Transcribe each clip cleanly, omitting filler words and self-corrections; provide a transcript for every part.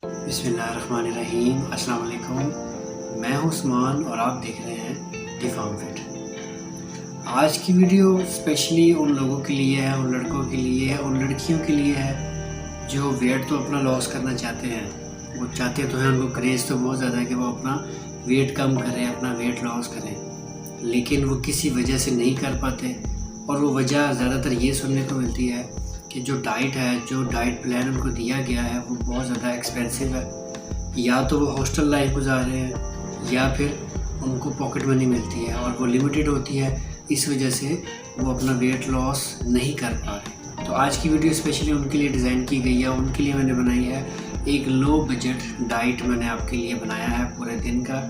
बिस्मिल्लाहिर्रहमानिर्रहीम। अस्सलाम वालेकुम। मैं हूं उस्मान और आप देख रहे हैं द फार्म फिट। आज की वीडियो स्पेशली उन लोगों के लिए है, उन लड़कों के लिए है, उन लड़कियों के लिए है जो वेट तो अपना लॉस करना चाहते हैं। वो चाहते तो हैं, उनको क्रेज़ तो बहुत ज़्यादा है कि वो अपना वेट कम करें, अपना वेट लॉस करें, लेकिन वो किसी वजह से नहीं कर पाते। और वो वजह ज़्यादातर ये सुनने को मिलती है कि जो डाइट है, जो डाइट प्लान उनको दिया गया है वो बहुत ज़्यादा एक्सपेंसिव है। या तो वो हॉस्टल लाइफ गुजार रहे हैं या फिर उनको पॉकेट मनी मिलती है और वो लिमिटेड होती है, इस वजह से वो अपना वेट लॉस नहीं कर पा रहे। तो आज की वीडियो स्पेशली उनके लिए डिज़ाइन की गई है, उनके लिए मैंने बनाई है। एक लो बजट डाइट मैंने आपके लिए बनाया है पूरे दिन का।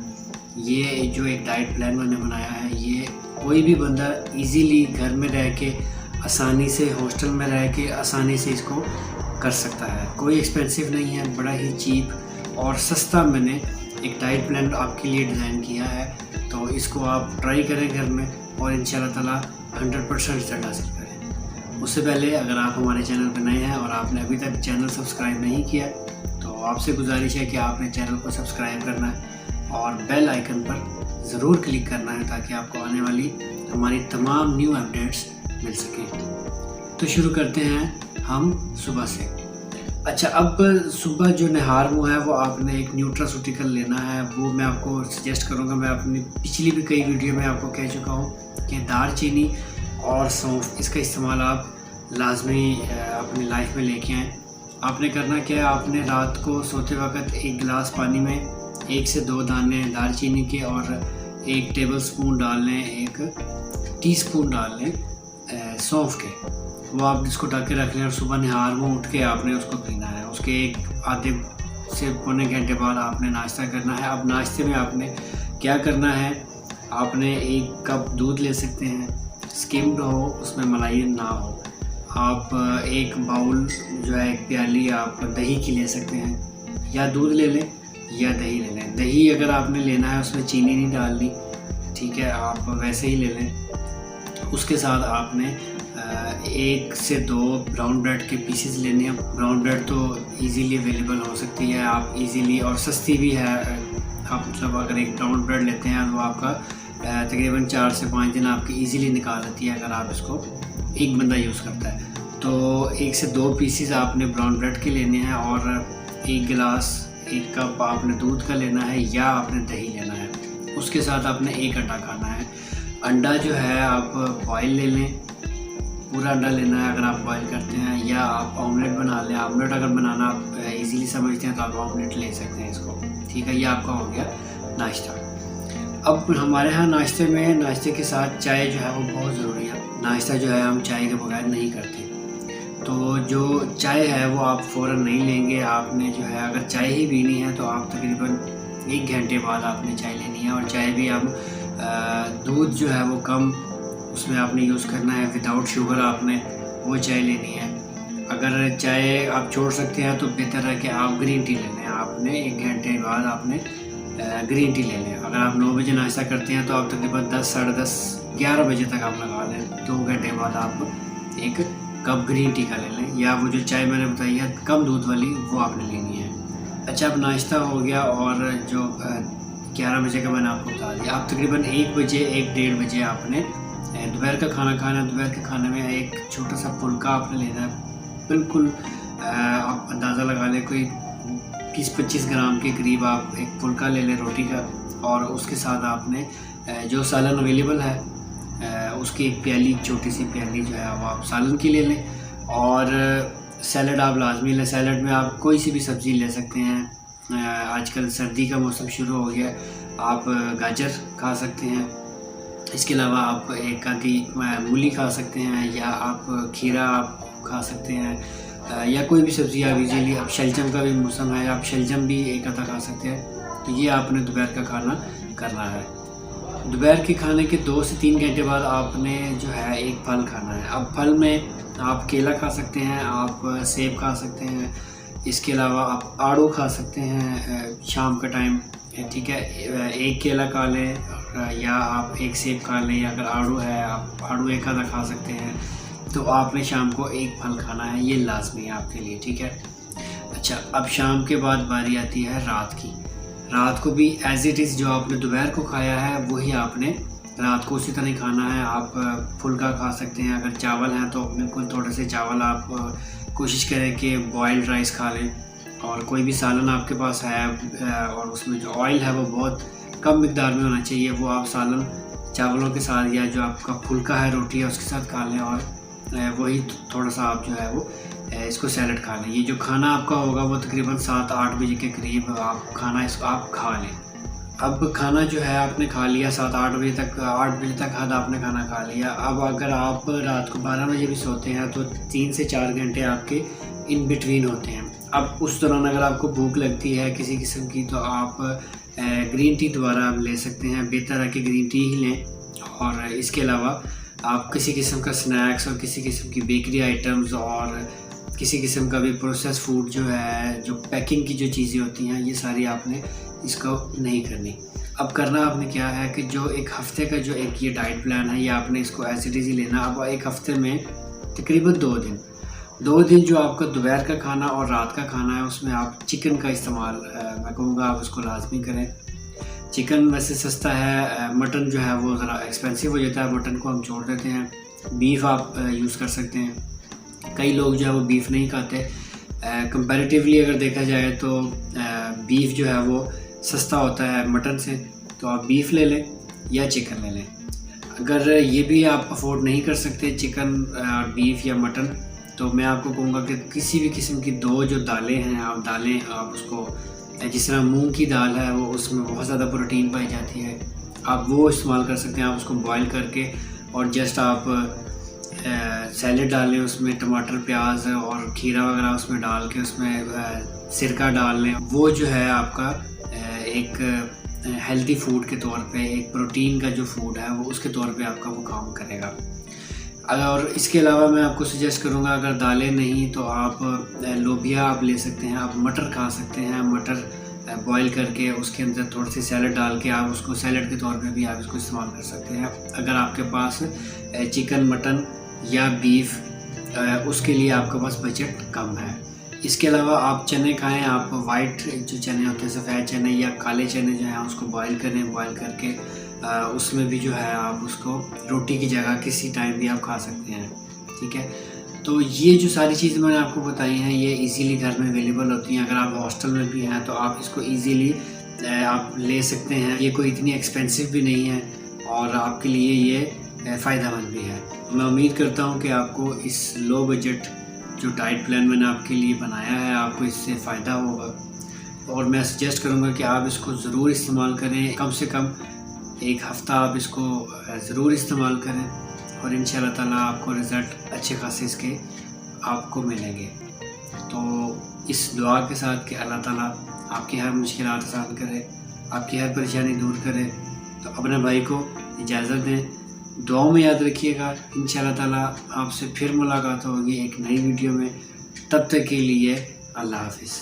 ये जो एक डाइट प्लान मैंने बनाया है, ये कोई भी बंदा इजीली घर में रह के, आसानी से, हॉस्टल में रह के आसानी से इसको कर सकता है। कोई एक्सपेंसिव नहीं है, बड़ा ही चीप और सस्ता मैंने एक डाइट प्लान आपके लिए डिज़ाइन किया है। तो इसको आप ट्राई करें घर में और इंशाल्लाह ताला 100% रिजल्ट हासिल करें। उससे पहले अगर आप हमारे चैनल पर नए हैं और आपने अभी तक चैनल सब्सक्राइब नहीं किया तो आपसे गुजारिश है कि आपने चैनल को सब्सक्राइब करना है और बेल आइकन पर ज़रूर क्लिक करना है ताकि आपको आने वाली हमारी तमाम न्यू अपडेट्स मिल सके। तो शुरू करते हैं हम सुबह से। अच्छा, अब सुबह जो निहार मुँह है वो आपने एक न्यूट्रास्यूटिकल लेना है। वो मैं आपको सजेस्ट करूँगा, मैं अपनी पिछली भी कई वीडियो में आपको कह चुका हूँ कि दालचीनी और सौंफ, इसका इस्तेमाल आप लाजमी अपनी लाइफ में लेके आएँ। आपने करना क्या है, आपने रात को सोते वक्त एक गिलास पानी में 1 से 2 दाने दालचीनी के और 1 टेबलस्पून डाल लें, 1 टीस्पून डाल लें सौंफ के। वो आप इसको ढक के रख लें और सुबह निहार मुँह उठ के आपने उसको पीना है। उसके एक आधे से पौने घंटे बाद आपने नाश्ता करना है। अब नाश्ते में आपने क्या करना है, आपने 1 कप दूध ले सकते हैं, स्किम्ड हो, उसमें मलाई ना हो। आप 1 बाउल जो है, 1 प्याली आप दही की ले सकते हैं, या दूध ले लें या दही ले लें। दही अगर आपने लेना है उसमें चीनी नहीं डालनी, ठीक है, आप वैसे ही ले लें। उसके साथ आपने 1 से 2 ब्राउन ब्रेड के पीसेस लेने हैं। ब्राउन ब्रेड तो इजीली अवेलेबल हो सकती है, आप इजीली और सस्ती भी है। आप मतलब अगर 1 ब्राउन ब्रेड लेते हैं तो आपका तकरीबन 4 से 5 दिन आपकी इजीली निकाल लेती है अगर आप इसको एक बंदा यूज़ करता है। तो 1 से 2 पीसेस आपने ब्राउन ब्रेड के लेने हैं और 1 गिलास 1 कप आपने दूध का लेना है या आपने दही लेना है। उसके साथ आपने 1 अंडा खाना है। अंडा जो है आप बॉयल ले लें, पूरा अंडा लेना है अगर आप बॉयल करते हैं, या आप ऑमलेट बना लें। ऑमलेट अगर बनाना आप इजीली समझते हैं तो आप ऑमलेट ले सकते हैं इसको, ठीक है। ये आपका हो गया नाश्ता। अब हमारे यहाँ नाश्ते के साथ चाय जो है वो बहुत ज़रूरी है। नाश्ता जो है हम चाय के बगैर नहीं करते। तो जो चाय है वो आप फ़ौरन नहीं लेंगे। आपने जो है अगर चाय ही पीनी है तो आप तकरीबन 1 घंटे बाद आपने चाय लेनी है। और चाय भी आप दूध जो है वो कम उसमें आपने यूज़ करना है, विदाउट शुगर आपने वो चाय लेनी है। अगर चाय आप छोड़ सकते हैं तो बेहतर है कि आप ग्रीन टी ले लें। आपने 1 घंटे बाद आपने ग्रीन टी ले लें। अगर आप 9 बजे नाश्ता करते हैं तो आप तकरीबन 10, साढ़े 10, 11 बजे तक आप लगा लें। 2 घंटे बाद आप 1 कप ग्रीन टी का ले लें, या वो जो चाय मैंने बताई है कम दूध वाली वो आपने लेनी है। अच्छा, अब नाश्ता हो गया और जो 11 बजे का मैंने आपको बता दिया, आप तकरीबन 1 बजे, 1-1:30 बजे आपने दोपहर का खाना खाना है। दोपहर के खाने में एक छोटा सा फुल्का आपने लेना है। बिल्कुल आप अंदाज़ा लगा लें, कोई 20-25 ग्राम के करीब आप एक फुल्का ले लें रोटी का। और उसके साथ आपने जो सालन अवेलेबल है उसकी एक प्याली, छोटी सी प्याली जो है वो आप सालन की ले लें। और सैलड आप लाजमी लें। सैलड में आप कोई सी भी सब्ज़ी ले सकते हैं। आजकल सर्दी का मौसम शुरू हो गया, आप गाजर खा सकते हैं। इसके अलावा आप एक आधी मूली खा सकते हैं, या आप खीरा आप खा सकते हैं, या कोई भी सब्ज़ी आप इजीली। अब शलजम का भी मौसम है, आप शलजम भी एक आधा खा सकते हैं। तो ये आपने दोपहर का खाना करना है। दोपहर के खाने के 2 से 3 घंटे बाद आपने जो है 1 फल खाना है। अब फल में आप केला खा सकते हैं, आप सेब खा सकते हैं, इसके अलावा आप आड़ू खा सकते हैं शाम का टाइम, ठीक है। 1 केला खा लें, या आप 1 सेब खा लें, या अगर आड़ू है आप आड़ू एक आधा खा सकते हैं। तो आपने शाम को 1 फल खाना है, ये लाजमी है आपके लिए, ठीक है। अच्छा, अब शाम के बाद बारी आती है रात की। रात को भी एज़ इट इज़ जो आपने दोपहर को खाया है वही आपने रात को उसी तरह ही खाना है। आप फुल्का खा सकते हैं, अगर चावल हैं तो बिल्कुल थोड़े से चावल आप कोशिश करें कि बॉइल्ड राइस खा लें, और कोई भी सालन आपके पास है और उसमें जो ऑयल है वो बहुत कम मिकदार में होना चाहिए, वो आप सालन चावलों के साथ या जो आपका फुल्का है, रोटी है, उसके साथ खा लें, और वही थोड़ा सा आप जो है वो इसको सैलड खा लें। ये जो खाना आपका होगा वो तकरीबन 7-8 बजे के करीब आप खाना इसको आप खा लें। अब खाना जो है आपने खा लिया 7-8 बजे तक, 8 बजे तक हद आपने खाना खा लिया। अब अगर आप रात को 12 बजे भी सोते हैं तो 3 से 4 घंटे आपके इन बिटवीन होते हैं। अब उस दौरान अगर आपको भूख लगती है किसी किस्म की तो आप ग्रीन टी दोबारा आप ले सकते हैं, बेहतर है कि ग्रीन टी ही लें। और इसके अलावा आप किसी किस्म का स्नैक्स और किसी किस्म की बेकरी आइटम्स और किसी किस्म का भी प्रोसेस फूड जो है, जो पैकिंग की जो चीज़ें होती हैं, ये सारी आपने इसको नहीं करनी। अब करना आपने क्या है कि जो एक हफ़्ते का जो एक ये डाइट प्लान है, ये आपने इसको एज़ इट इज़ ही लेना। अब एक हफ़्ते में तकरीबन 2 दिन जो आपका दोपहर का खाना और रात का खाना है उसमें आप चिकन का इस्तेमाल मैं कहूँगा आप उसको लाजमी करें। चिकन वैसे सस्ता है, मटन जो है वो ज़रा एक्सपेंसिव हो जाता है, मटन को हम छोड़ देते हैं। बीफ आप यूज़ कर सकते हैं, कई लोग जो है वो बीफ नहीं खाते। कंपैरेटिवली अगर देखा जाए तो बीफ जो है वो सस्ता होता है मटन से, तो आप बीफ ले लें या चिकन ले लें। अगर ये भी आप अफोर्ड नहीं कर सकते चिकन, बीफ या मटन, तो मैं आपको कहूँगा कि किसी भी किस्म की 2 जो दालें हैं, आप दालें आप उसको, जिस तरह मूंग की दाल है वो उसमें बहुत ज़्यादा प्रोटीन पाई जाती है, आप वो इस्तेमाल कर सकते हैं। आप उसको बॉईल करके और जस्ट आप सैलेड डालें, उसमें टमाटर, प्याज और खीरा वगैरह उसमें डाल के उसमें सिरका डाल लें। वो जो है आपका एक हेल्दी फूड के तौर पे, एक प्रोटीन का जो फूड है वो उसके तौर पे आपका वो काम करेगा। और इसके अलावा मैं आपको सजेस्ट करूँगा, अगर दालें नहीं तो आप लोबिया आप ले सकते हैं, आप मटर खा सकते हैं। मटर बॉईल करके उसके अंदर थोड़ी सी सैलड डाल के आप उसको सैलड के तौर पे भी आप इसको इस्तेमाल कर सकते हैं। अगर आपके पास चिकन, मटन या बीफ, उसके लिए आपके पास बजट कम है। इसके अलावा आप चने खाएँ, आप वाइट जो चने होते हैं, सफ़ेद चने या काले चने जो हैं उसको बॉईल करें। बॉईल करके उसमें भी जो है आप उसको रोटी की जगह किसी टाइम भी आप खा सकते हैं, ठीक है। तो ये जो सारी चीज़ें मैंने आपको बताई हैं ये इजीली घर में अवेलेबल होती हैं। अगर आप हॉस्टल में भी हैं तो आप इसको इजीली आप ले सकते हैं। ये कोई इतनी एक्सपेंसिव भी नहीं है और आपके लिए ये फ़ायदेमंद भी है। मैं उम्मीद करता हूँ कि आपको इस लो बजट जो डाइट प्लान मैंने आपके लिए बनाया है आपको इससे फ़ायदा होगा, और मैं सजेस्ट करूँगा कि आप इसको ज़रूर इस्तेमाल करें। कम से कम 1 हफ़्ता आप इसको ज़रूर इस्तेमाल करें और इंशाअल्लाह ताला आपको रिज़ल्ट अच्छे खासे इसके आपको मिलेंगे। तो इस दुआ के साथ कि अल्लाह ताला आपकी हर मुश्किलात आसान करे, आपकी हर परेशानी दूर करे, तो अपने भाई को इजाज़त दें। दुआओं में याद रखिएगा। इंशाअल्लाह ताला आपसे फिर मुलाकात होगी एक नई वीडियो में। तब तक के लिए अल्लाह हाफ़िज़।